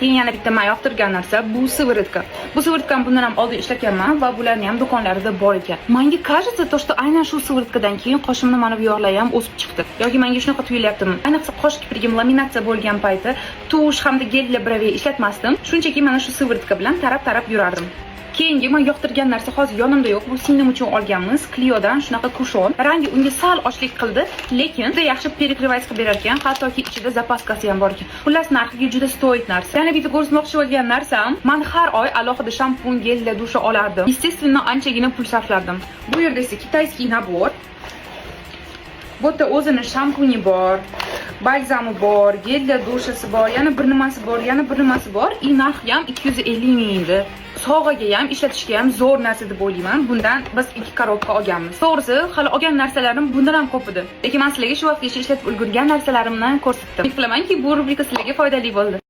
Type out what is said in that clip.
Keyin yana bitta men yoqtirgan narsa bu siviritka. Bu siviritkani bundan ham oldin ishlatganman va bularning ham do'konlarida bor ekan. Menga кажется, to, что aynan shu siviritkadan keyin qoshimni mana bu yoqlar ham o'sib chiqdi. Yoki menga shunaqa tuyulyaptimi? Ayniqsa qosh kiprigim laminatsiya bo'lgan payti tush hamda gelli braviy ishlatmasdim. Shunchaki mana shu siviritka bilan tarab-tarab yurardim. Keyingi men yoqtirgan narsa hozir yonimda yo'q. Bu singlim uchun olganmiz. Clio'dan shunaqa kushon. Rangi unga sal ochlik qildi, lekin juda yaxshi перекрывать qilib berar ekan. Hattoki ichida zapaskasi ham bor ekan. Xullas, narxiga juda stoik narsa. Yana bitta ko'rsatmoqchi bo'lgan narsam, men har oy alohida shampun, gelda dusha olardim. Естественно, anchagina pul sarflardim. Bu yerda esa kitayskiy nabor. Bu yerda o'zini shampuni bor, balzami bor, gelda dushasi bor, yana bir nimasi bor, yana bir nimasi bor. Narxi ham 250 ming edi. Sog'aga ham ishlatishga ham zo'r narsa deb o'ylayman. Bundan biz 2 korobka olganmiz. To'g'risi, hali olgan narsalarim bundan ham ko'p edi. Lekin men sizlarga shu vaqtgacha ishlatib ulgurgan narsalarimni ko'rsatdim. Umid qilamanki, bu rubrika sizlarga foydali bo'ldi.